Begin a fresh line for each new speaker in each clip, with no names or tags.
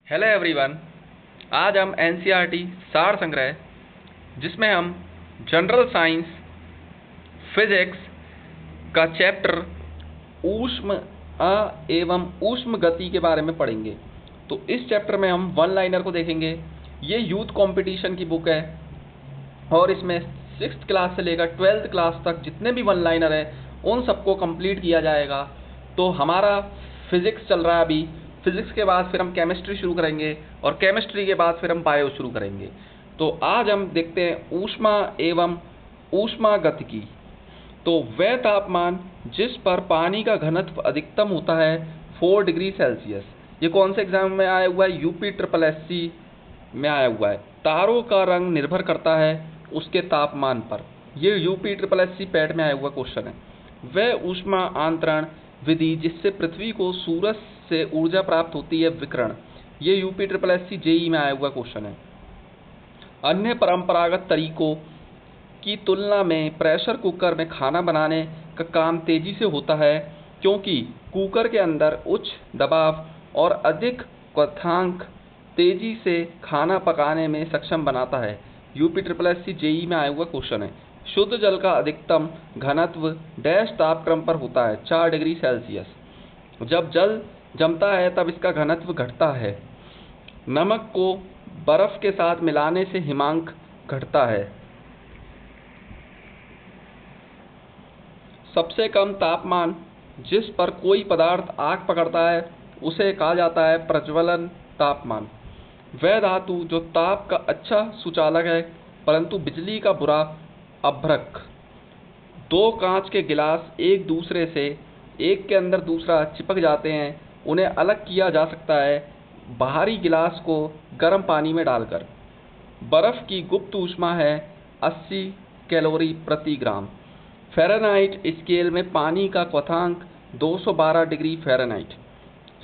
Hello everyone. आज हम NCERT सार संग्रह जिसमें हम जनरल साइंस फिजिक्स का चैप्टर ऊष्म एवं ऊष्म गति के बारे में पढ़ेंगे। तो इस चैप्टर में हम वन लाइनर को देखेंगे। ये यूथ कंपटीशन की बुक है और इसमें 6th क्लास से लेकर 12th क्लास तक जितने भी वन लाइनर है उन सबको कंप्लीट किया जाएगा। तो हमारा फिजिक्स चल रहा है अभी। फिजिक्स के बाद फिर हम केमिस्ट्री शुरू करेंगे और केमिस्ट्री के बाद फिर हम बायो शुरू करेंगे। तो आज हम देखते हैं ऊष्मा एवं ऊष्मागतिकी। तो वह तापमान जिस पर पानी का घनत्व अधिकतम होता है 4 डिग्री सेल्सियस। ये कौन से एग्जाम में आया हुआ है? यूपी SSSC में आया हुआ है। तारों का रंग निर्भर करता है उसके तापमान पर। ये यूपी SSSC पैट में आया हुआ क्वेश्चन है। वह ऊष्मा अंतरण विधि जिससे पृथ्वी को सूरज से ऊर्जा प्राप्त होती है विकिरण। ये यूपी SSSC जेईई में आया हुआ क्वेश्चन है। अन्य परंपरागत तरीकों की तुलना में प्रेशर कुकर में खाना बनाने का काम तेजी से होता है क्योंकि कुकर के अंदर उच्च दबाव और अधिक क्वथनांक तेजी से खाना पकाने में सक्षम बनाता है। यूपी SSSC जेईई में आया हुआ क्वेश्चन है। शुद्ध जल का अधिकतम घनत्व डैश तापक्रम पर होता है 4 डिग्री सेल्सियस। जब जल जमता है तब इसका घनत्व घटता है। नमक को बर्फ के साथ मिलाने से हिमांक घटता है। सबसे कम तापमान जिस पर कोई पदार्थ आग पकड़ता है उसे कहा जाता है प्रज्वलन तापमान। वह धातु जो ताप का अच्छा सुचालक है परंतु बिजली का बुरा अभ्रक। दो कांच के गिलास एक दूसरे से एक के अंदर दूसरा चिपक जाते हैं, उन्हें अलग किया जा सकता है बाहरी गिलास को गर्म पानी में डालकर। बर्फ की गुप्त ऊष्मा है 80 कैलोरी प्रति ग्राम। फ़ारेनहाइट स्केल में पानी का क्वथनांक 212 डिग्री फ़ारेनहाइट।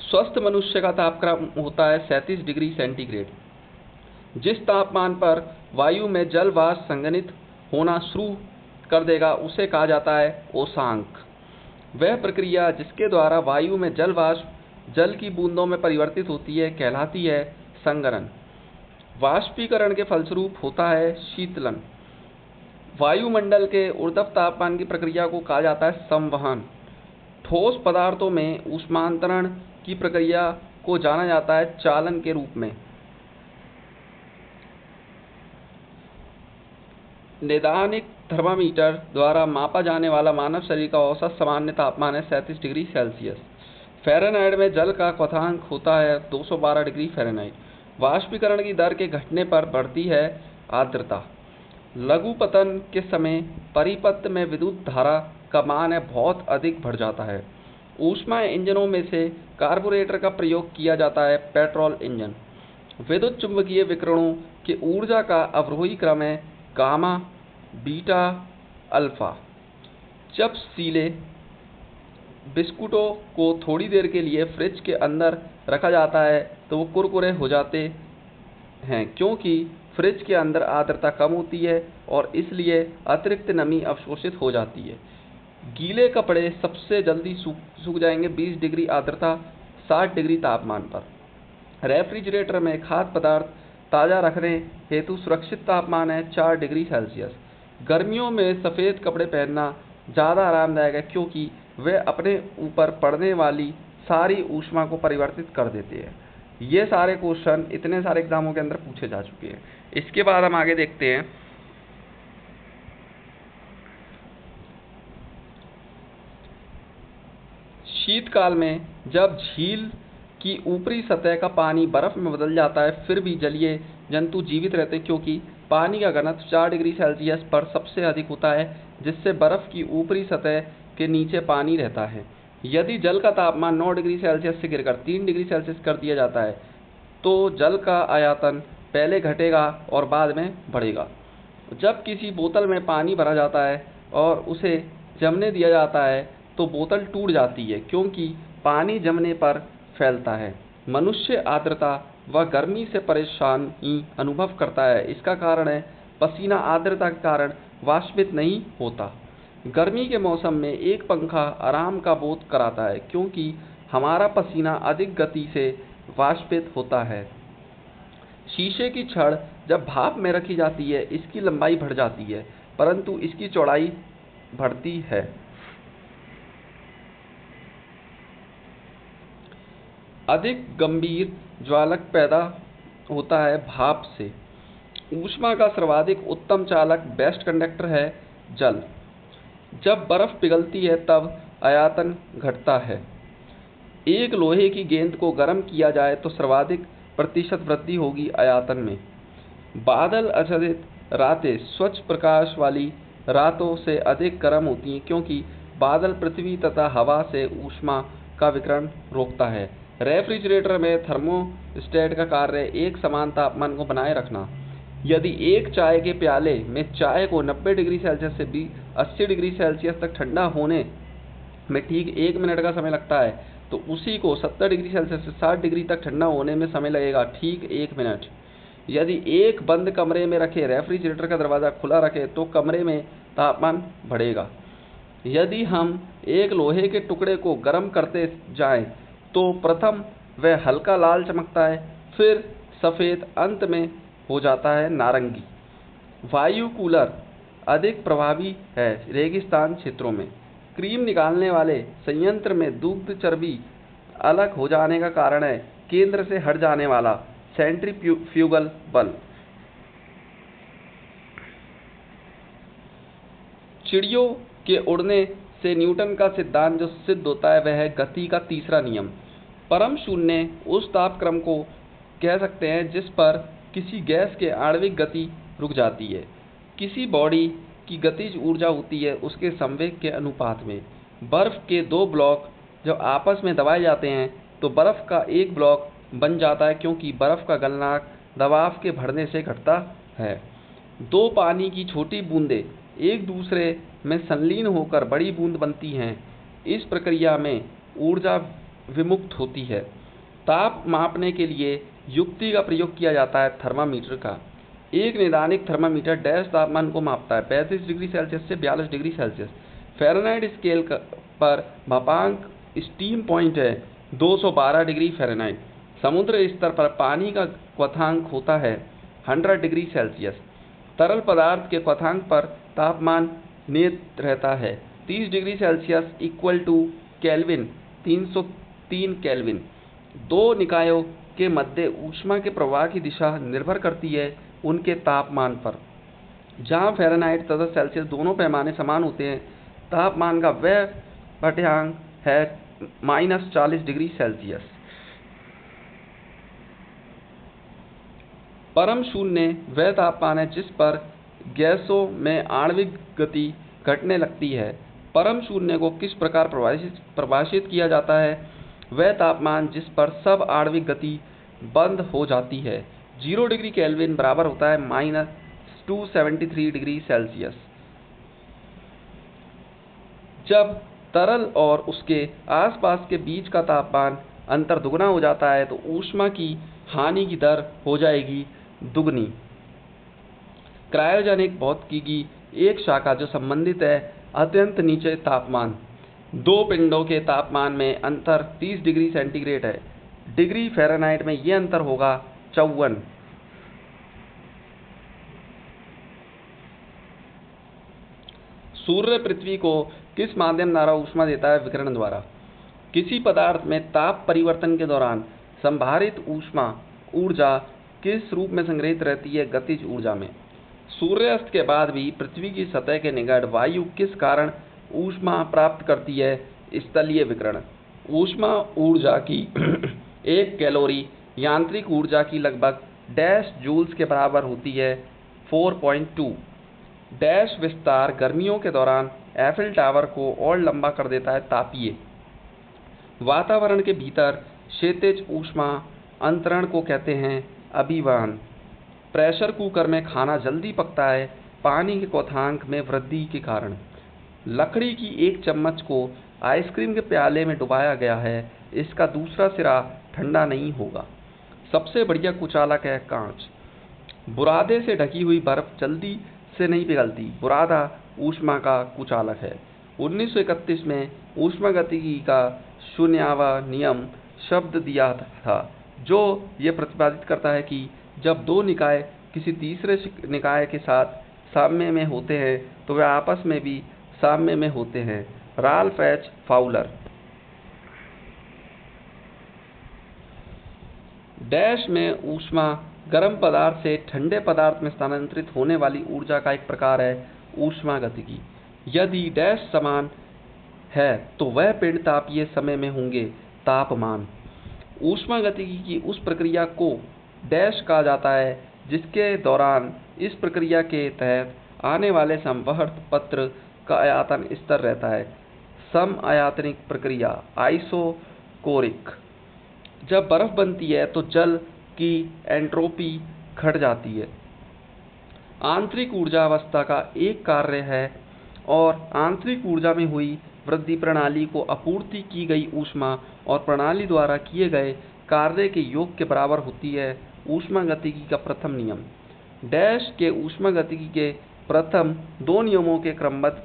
स्वस्थ मनुष्य का तापक्रम होता है 37 डिग्री सेंटीग्रेड। जिस तापमान पर वायु में जल वाष्प संघनित होना शुरू कर देगा उसे कहा जाता है ओसांक। वह प्रक्रिया जिसके द्वारा वायु में जल वाष्प जल की बूंदों में परिवर्तित होती है कहलाती है संघनन। वाष्पीकरण के फलस्वरूप होता है शीतलन। वायुमंडल के ऊर्ध्व तापमान की प्रक्रिया को कहा जाता है संवहन। ठोस पदार्थों में ऊष्मांतरण की प्रक्रिया को जाना जाता है चालन के रूप में। नैदानिक थर्मामीटर द्वारा मापा जाने वाला मानव शरीर का औसत सामान्य तापमान है 37 डिग्री सेल्सियस। फ़ारेनहाइट में जल का क्वथनांक होता है 212 डिग्री फ़ारेनहाइट। वाष्पीकरण की दर के घटने पर बढ़ती है आर्द्रता। लघुपतन के समय परिपथ में विद्युत धारा का मान है बहुत अधिक बढ़ जाता है। ऊष्मा इंजनों में से कार्बोरेटर का प्रयोग किया जाता है पेट्रोल इंजन। विद्युत चुंबकीय विकिरणों की ऊर्जा का अवरोही क्रम है गामा बीटा अल्फा। जब सीले बिस्कुटों को थोड़ी देर के लिए फ्रिज के अंदर रखा जाता है तो वो कुरकुरे हो जाते हैं क्योंकि फ्रिज के अंदर आर्द्रता कम होती है और इसलिए अतिरिक्त नमी अवशोषित हो जाती है। गीले कपड़े सबसे जल्दी सूख जाएंगे 20 डिग्री आर्द्रता 60 डिग्री तापमान पर। रेफ्रिजरेटर में खाद्य पदार्थ ताज़ा रखने हेतु सुरक्षित तापमान है 4 डिग्री सेल्सियस। गर्मियों में सफ़ेद कपड़े पहनना ज़्यादा आरामदायक है क्योंकि वे अपने ऊपर पड़ने वाली सारी ऊष्मा को परिवर्तित कर देते हैं। ये सारे क्वेश्चन इतने सारे एग्जामों के अंदर पूछे जा चुके हैं। इसके बाद हम आगे देखते हैं शीतकाल में जब झील की ऊपरी सतह का पानी बर्फ में बदल जाता है फिर भी जलीय जंतु जीवित रहते हैं क्योंकि पानी का घनत्व 4 डिग्री सेल्सियस पर सबसे अधिक होता है जिससे बर्फ की ऊपरी सतह के नीचे पानी रहता है। यदि जल का तापमान 9 डिग्री सेल्सियस से गिरकर 3 डिग्री सेल्सियस कर दिया जाता है तो जल का आयतन पहले घटेगा और बाद में बढ़ेगा। जब किसी बोतल में पानी भरा जाता है और उसे जमने दिया जाता है तो बोतल टूट जाती है क्योंकि पानी जमने पर फैलता है। मनुष्य आर्द्रता व गर्मी से परेशानी अनुभव करता है। इसका कारण है पसीना आर्द्रता के कारण वाष्पित नहीं होता। गर्मी के मौसम में एक पंखा आराम का बोध कराता है क्योंकि हमारा पसीना अधिक गति से वाष्पित होता है। शीशे की छड़ जब भाप में रखी जाती है इसकी लंबाई बढ़ जाती है परंतु इसकी चौड़ाई बढ़ती है। अधिक गंभीर ज्वालक पैदा होता है भाप से। ऊष्मा का सर्वाधिक उत्तम चालक बेस्ट कंडक्टर है जल। जब बर्फ पिघलती है तब आयतन घटता है। एक लोहे की गेंद को गर्म किया जाए तो सर्वाधिक प्रतिशत वृद्धि होगी आयतन में। बादल आच्छादित रातें स्वच्छ प्रकाश वाली रातों से अधिक गर्म होती हैं क्योंकि बादल पृथ्वी तथा हवा से ऊष्मा का विकिरण रोकता है। रेफ्रिजरेटर में थर्मोस्टेट का कार्य एक समान तापमान को बनाए रखना। यदि एक चाय के प्याले में चाय को 90 डिग्री सेल्सियस से 80 डिग्री सेल्सियस तक ठंडा होने में ठीक 1 मिनट का समय लगता है तो उसी को 70 डिग्री सेल्सियस से 60 डिग्री तक ठंडा होने में समय लगेगा ठीक 1 मिनट। यदि एक बंद कमरे में रखे रेफ्रिजरेटर का दरवाज़ा खुला रखें तो कमरे में तापमान बढ़ेगा। यदि हम एक लोहे के टुकड़े को गर्म करते जाएं तो प्रथम वह हल्का लाल चमकता है, फिर सफ़ेद, अंत में हो जाता है नारंगी। वायु कूलर अधिक प्रभावी है रेगिस्तान क्षेत्रों में। क्रीम निकालने वाले संयंत्र में दुग्ध चर्बी अलग हो जाने का कारण है केंद्र से हट जाने वाला सेंट्रीफ्यूगल बल। चिड़ियों के उड़ने से न्यूटन का सिद्धांत जो सिद्ध होता है वह है गति का तीसरा नियम। परम शून्य उस तापक्रम को कह सकते हैं जिस पर किसी गैस के आणविक गति रुक जाती है। किसी बॉडी की गतिज ऊर्जा होती है उसके संवेग के अनुपात में। बर्फ के दो ब्लॉक जब आपस में दबाए जाते हैं तो बर्फ का एक ब्लॉक बन जाता है क्योंकि बर्फ का गलनांक दबाव के बढ़ने से घटता है। दो पानी की छोटी बूंदें एक दूसरे में संलीन होकर बड़ी बूंद बनती हैं। इस प्रक्रिया में ऊर्जा विमुक्त होती है। ताप मापने के लिए युक्ति का प्रयोग किया जाता है थर्मामीटर का। एक नैदानिक थर्मामीटर डैश तापमान को मापता है 35 डिग्री सेल्सियस से 42 डिग्री सेल्सियस। फ़ारेनहाइट स्केल पर मापांक स्टीम पॉइंट है 212 डिग्री फ़ारेनहाइट। समुद्र स्तर पर पानी का क्वथनांक होता है 100 डिग्री सेल्सियस। तरल पदार्थ के क्वथनांक पर तापमान नियत रहता है 30 degree Celsius equal to kelvin 303 kelvin. दो निकायों के मध्य ऊष्मा के प्रवाह की दिशा निर्भर करती है उनके तापमान पर। जहाँ फ़ारेनहाइट तथा सेल्सियस दोनों पैमाने समान होते हैं तापमान का वह पाठ्यांक है -40 डिग्री सेल्सियस। परम शून्य वह तापमान है जिस पर गैसों में आणविक गति घटने लगती है। परम शून्य को किस प्रकार परिभाषित किया जाता है? वह तापमान जिस पर सब आणविक गति बंद हो जाती है। 0 डिग्री केल्विन बराबर होता है -273 डिग्री सेल्सियस। जब तरल और उसके आसपास के बीच का तापमान अंतर दुगना हो जाता है तो ऊष्मा की हानि की दर हो जाएगी दुगनी। क्रायोजेनिक भौतिकी की एक शाखा जो संबंधित है अत्यंत नीचे तापमान। दो पिंडों के तापमान में अंतर 30 डिग्री सेंटीग्रेड है। डिग्री फ़ारेनहाइट में यह अंतर होगा 54। सूर्य पृथ्वी को किस माध्यम द्वारा ऊष्मा देता है? विकिरण द्वारा। किसी पदार्थ में ताप परिवर्तन के दौरान संभारित ऊर्जा किस रूप में संग्रहित रहती है? गतिज ऊर्जा में। सूर्यास्त के बाद भी पृथ्वी की सतह के निकट वायु किस कारण ऊष्मा प्राप्त करती है? स्थलीय विकिरण। ऊष्मा ऊर्जा की 1 कैलोरी यांत्रिक ऊर्जा की लगभग डैश जूल्स के बराबर होती है 4.2। डैश विस्तार गर्मियों के दौरान एफिल टावर को और लंबा कर देता है तापीय। वातावरण के भीतर क्षैतिज ऊष्मा अंतरण को कहते हैं अभिवहन। प्रेशर कुकर में खाना जल्दी पकता है पानी के क्वथनांक में वृद्धि के कारण। लकड़ी की एक चम्मच को आइसक्रीम के प्याले में डुबाया गया है, इसका दूसरा सिरा ठंडा नहीं होगा। सबसे बढ़िया कुचालक है कांच। बुरादे से ढकी हुई बर्फ जल्दी से नहीं पिघलती। बुरादा ऊष्मा का कुचालक है। 1931 में ऊष्मागतिकी का शून्यावा नियम शब्द दिया था जो ये प्रतिपादित करता है कि जब दो निकाय किसी तीसरे निकाय के साथ साम्य में होते हैं तो वे आपस में भी साम्य में होते हैं। Ralph H Fowler. डैश में ऊष्मा गर्म पदार्थ से ठंडे पदार्थ में स्थानांतरित होने वाली ऊर्जा का एक प्रकार है ऊष्मागतिकी। यदि डैश समान है तो वह पिंड तापीय समय में होंगे तापमान। ऊष्मागतिकी की उस प्रक्रिया को डैश कहा जाता है जिसके दौरान इस प्रक्रिया के तहत आने वाले संवहन पत्र का आयतन स्थिर रहता है। सम आयतनिक प्रक्रिया आइसोकोरिक। जब बर्फ बनती है तो जल की एंट्रोपी घट जाती है। आंतरिक ऊर्जा अवस्था का एक कार्य है और आंतरिक ऊर्जा में हुई वृद्धि प्रणाली को आपूर्ति की गई ऊष्मा और प्रणाली द्वारा किए गए कार्य के योग के बराबर होती है। ऊष्मागतिकी का प्रथम नियम। डैश के ऊष्मागतिकी के प्रथम दो नियमों के क्रमबद्ध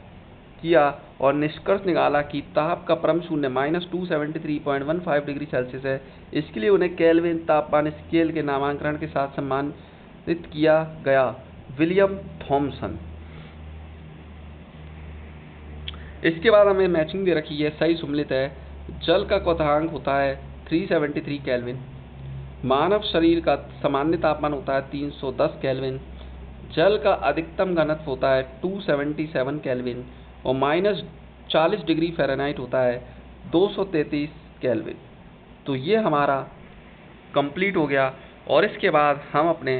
किया और निष्कर्ष निकाला कि ताप का परम शून्य -273.15 डिग्री सेल्सियस है। इसके लिए उन्हें केल्विन तापमान स्केल के नामकरण के साथ सम्मानित किया गया। William Thomson. इसके बाद हमें मैचिंग दे रखी है, सही सुमेलित है। जल का क्वथनांक होता है 373 केल्विन। मानव शरीर का सामान्य तापमान होता है 310 केल्विन। जल का अधिकतम घनत्व होता है 277 केल्विन और -40 डिग्री फ़ारेनहाइट होता है 233 केल्विन। तो ये हमारा कंप्लीट हो गया और इसके बाद हम अपने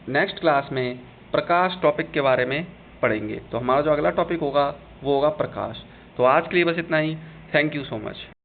नेक्स्ट क्लास में प्रकाश टॉपिक के बारे में पढ़ेंगे। तो हमारा जो अगला टॉपिक होगा वो होगा प्रकाश। तो आज के लिए बस इतना ही। Thank you so much.